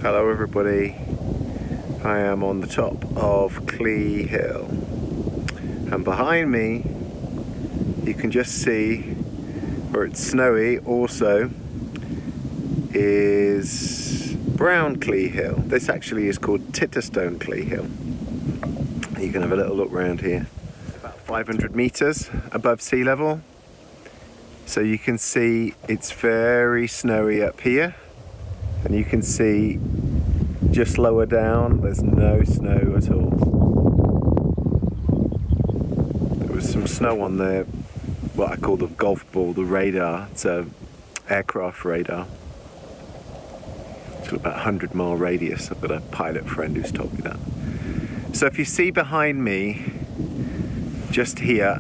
Hello everybody, I am on the top of Clee Hill, and behind me you can just see where it's snowy also is Brown Clee Hill. This actually is called Titterstone Clee Hill. You can have a little look around here. It's about 500 meters above sea level, so you can see it's very snowy up here. And you can see just lower down, there's no snow at all. There was some snow on the, what I call the golf ball, the radar. It's a aircraft radar. It's got about 100-mile radius. I've got a pilot friend who's told me that. So if you see behind me, just here,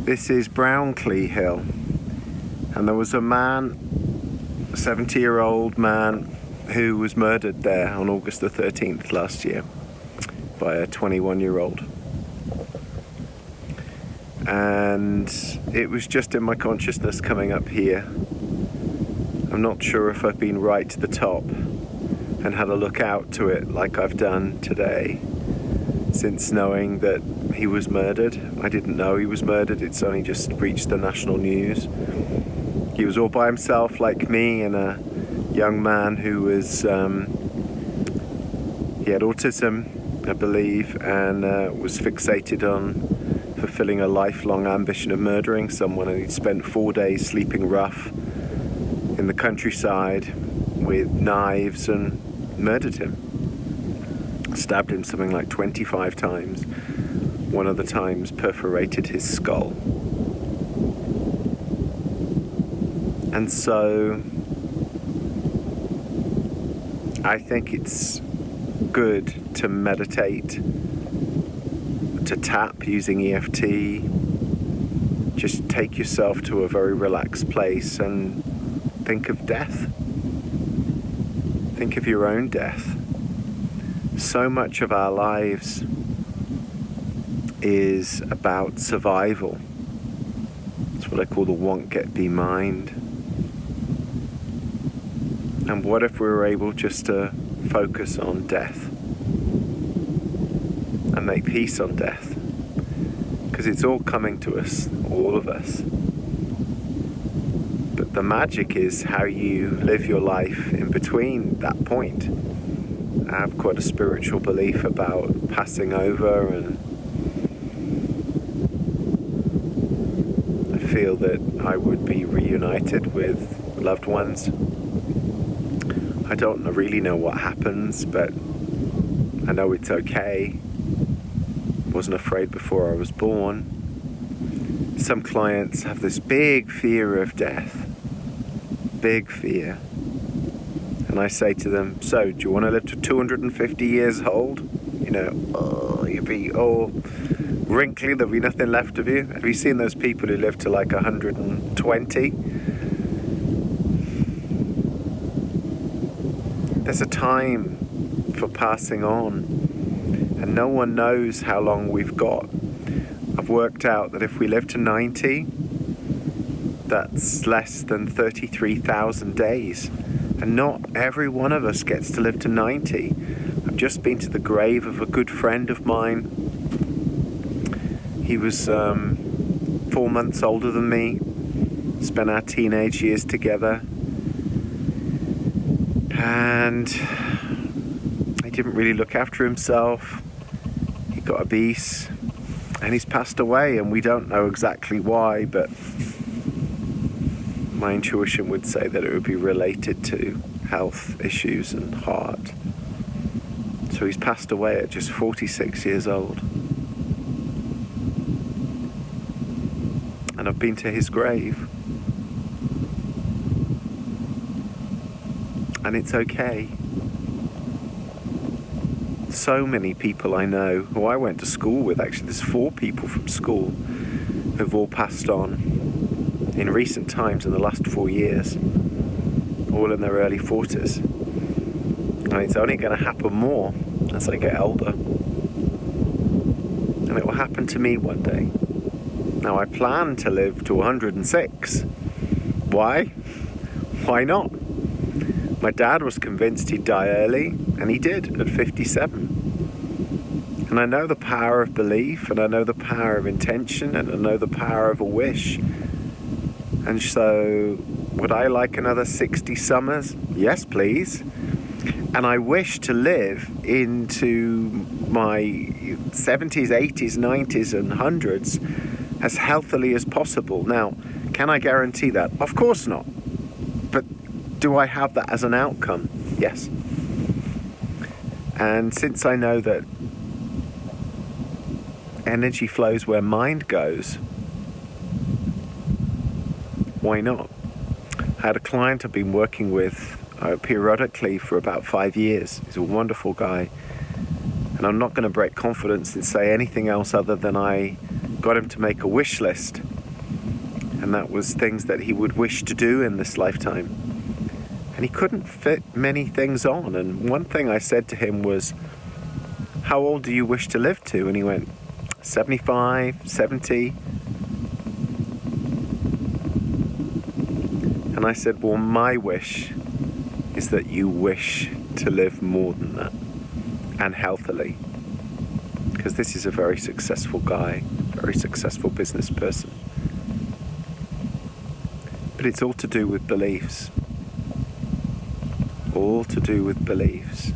this is Brown Clee Hill. And there was a man, a 70-year-old man who was murdered there on August the 13th last year by a 21-year-old. And it was just in my consciousness coming up here. I'm not sure if I've been right to the top and had a look out to it like I've done today, since knowing that he was murdered. I didn't know he was murdered, it's only just reached the national news. He was all by himself like me, and a young man who was, he had autism, I believe, and was fixated on fulfilling a lifelong ambition of murdering someone, and he'd spent 4 days sleeping rough in the countryside with knives and murdered him. Stabbed him something like 25 times. One of the times perforated his skull. And so I think it's good to meditate, to tap using EFT. Just take yourself to a very relaxed place and think of death. Think of your own death. So much of our lives is about survival. It's what I call the want, get, be, mind. And what if we were able just to focus on death and make peace on death? Because it's all coming to us, all of us. But the magic is how you live your life in between that point. I have quite a spiritual belief about passing over, and I feel that I would be reunited with loved ones. I don't really know what happens, but I know it's okay. Wasn't afraid before I was born. Some clients have this big fear of death. Big fear. And I say to them, so, do you want to live to 250 years old? You know, you'll be all wrinkly, there'll be nothing left of you. Have you seen those people who live to like 120? There's a time for passing on, and no one knows how long we've got. I've worked out that if we live to 90, that's less than 33,000 days, and not every one of us gets to live to 90. I've just been to the grave of a good friend of mine. He was 4 months older than me, spent our teenage years together. And he didn't really look after himself. He got obese and he's passed away, and we don't know exactly why, but my intuition would say that it would be related to health issues and heart. So he's passed away at just 46 years old. And I've been to his grave. And it's okay. So many people I know who I went to school with, actually there's 4 people from school who've all passed on in recent times, in the last 4 years, all in their early 40s. And it's only going to happen more as I get older. And it will happen to me one day. Now I plan to live to 106. Why? Why not? My dad was convinced he'd die early, and he did at 57. And I know the power of belief, and I know the power of intention, and I know the power of a wish. And so, would I like another 60 summers? Yes, please. And I wish to live into my 70s, 80s, 90s, and 100s as healthily as possible. Now, can I guarantee that? Of course not. But do I have that as an outcome? Yes. And since I know that energy flows where mind goes, why not? I had a client I've been working with periodically for about 5 years. He's a wonderful guy. And I'm not going to break confidence and say anything else other than I got him to make a wish list. And that was things that he would wish to do in this lifetime. And he couldn't fit many things on. And one thing I said to him was, how old do you wish to live to? And he went, 75, 70. And I said, well, my wish is that you wish to live more than that, and healthily. Because this is a very successful guy, very successful business person. But it's all to do with beliefs. All to do with beliefs.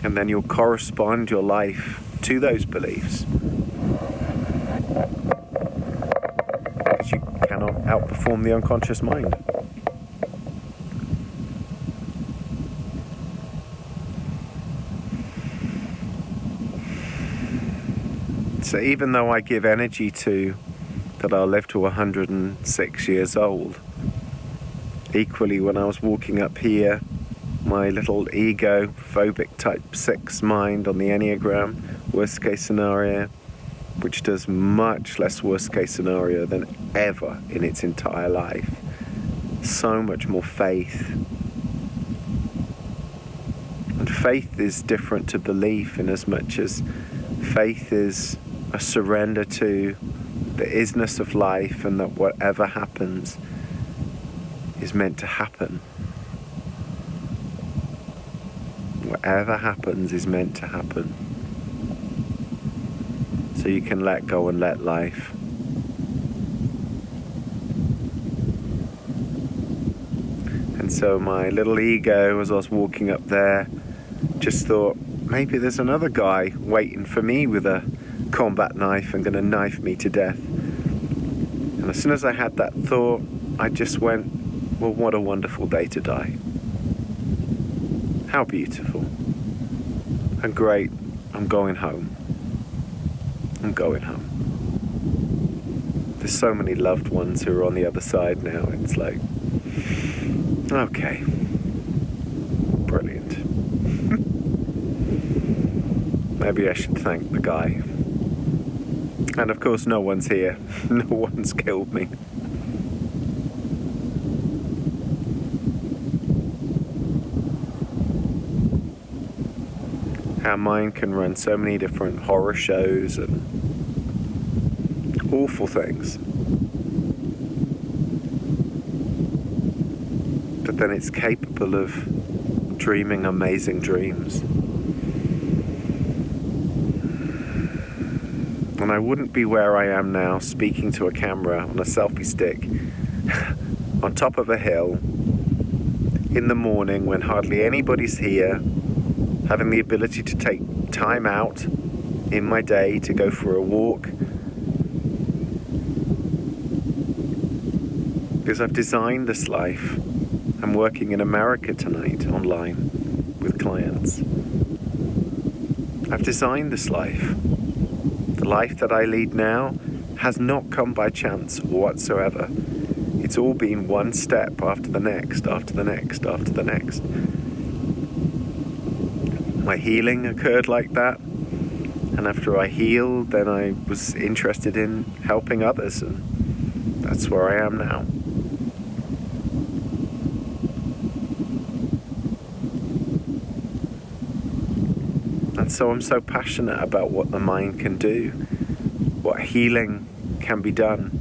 And then you'll correspond your life to those beliefs. Because you cannot outperform the unconscious mind. So even though I give energy to that I'll live to 106 years old, equally when I was walking up here, my little ego, phobic type 6 mind on the Enneagram, worst case scenario, which does much less worst case scenario than ever in its entire life. So much more faith. And faith is different to belief in as much as faith is a surrender to the isness of life, and that whatever happens is meant to happen. Whatever happens is meant to happen. So you can let go and let life. And so my little ego, as I was walking up there, just thought, maybe there's another guy waiting for me with a combat knife and going to knife me to death. And as soon as I had that thought, I just went, well, what a wonderful day to die. How beautiful. And great, I'm going home. I'm going home. There's so many loved ones who are on the other side now. It's like, okay, brilliant. Maybe I should thank the guy. And of course, no one's here. No one's killed me. Our mind can run so many different horror shows and awful things. But then it's capable of dreaming amazing dreams. And I wouldn't be where I am now, speaking to a camera on a selfie stick, on top of a hill, in the morning when hardly anybody's here, having the ability to take time out in my day to go for a walk. Because I've designed this life. I'm working in America tonight, online, with clients. I've designed this life. The life that I lead now has not come by chance whatsoever. It's all been one step after the next, after the next, after the next. My healing occurred like that. And after I healed, then I was interested in helping others. And that's where I am now. And so I'm so passionate about what the mind can do, what healing can be done,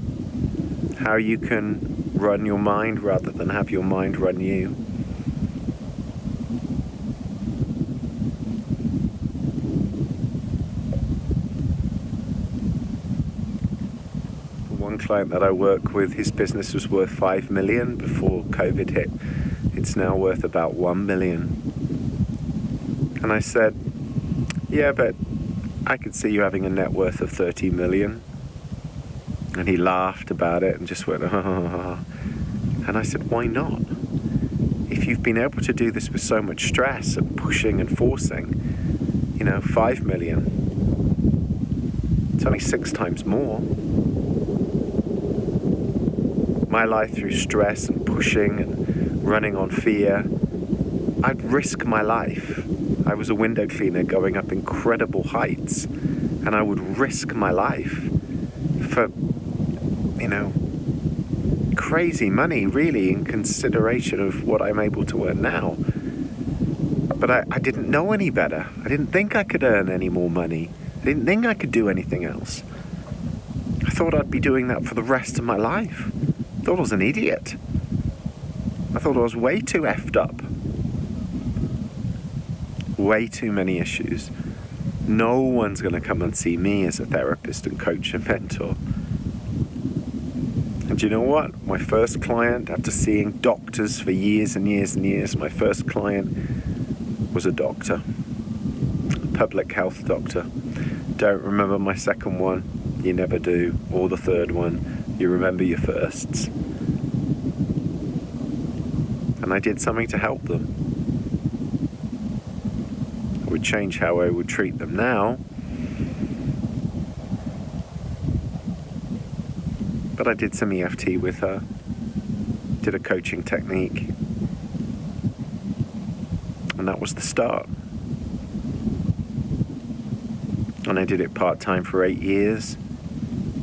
how you can run your mind rather than have your mind run you. One client that I work with, his business was worth 5 million before COVID hit. It's now worth about 1 million. And I said, yeah, but I could see you having a net worth of 30 million. And he laughed about it and just went, oh. And I said, why not? If you've been able to do this with so much stress and pushing and forcing, 5 million, it's only 6 times more. My life through stress and pushing and running on fear, I'd risk my life. I was a window cleaner going up incredible heights, and I would risk my life for, crazy money, really, in consideration of what I'm able to earn now. But I didn't know any better. I didn't think I could earn any more money. I didn't think I could do anything else. I thought I'd be doing that for the rest of my life. I thought I was an idiot. I thought I was way too effed up. Way too many issues. No one's going to come and see me as a therapist and coach and mentor. And you know what? My first client, after seeing doctors for years and years and years, my first client was a doctor. A public health doctor. Don't remember my second one. You never do. Or the third one. You remember your firsts. And I did something to help them. I would change how I would treat them now. But I did some EFT with her. Did a coaching technique. And that was the start. And I did it part-time for 8 years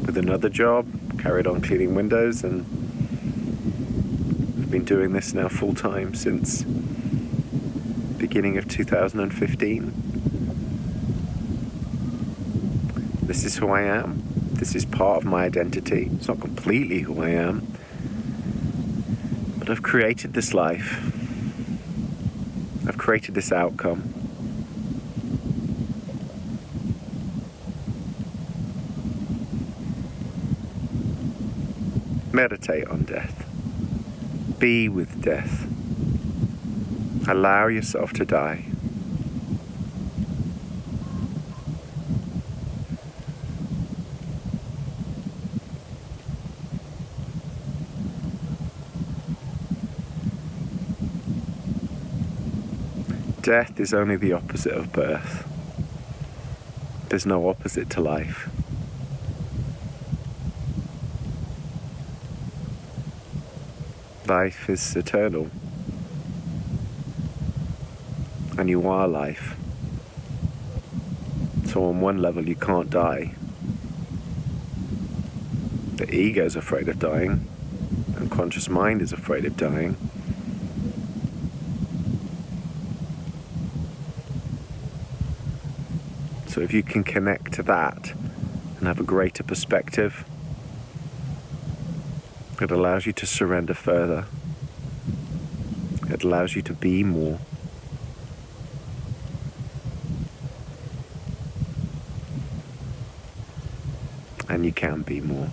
with another job. Carried on cleaning windows, and I've been doing this now full-time since beginning of 2015. This is who I am. This is part of my identity. It's not completely who I am, but I've created this life. I've created this outcome. Meditate on death. Be with death. Allow yourself to die. Death is only the opposite of birth. There's no opposite to life. Life is eternal. And you are life. So on one level you can't die. The ego is afraid of dying. The unconscious mind is afraid of dying. So if you can connect to that and have a greater perspective, it allows you to surrender further. It allows you to be more. And you can be more.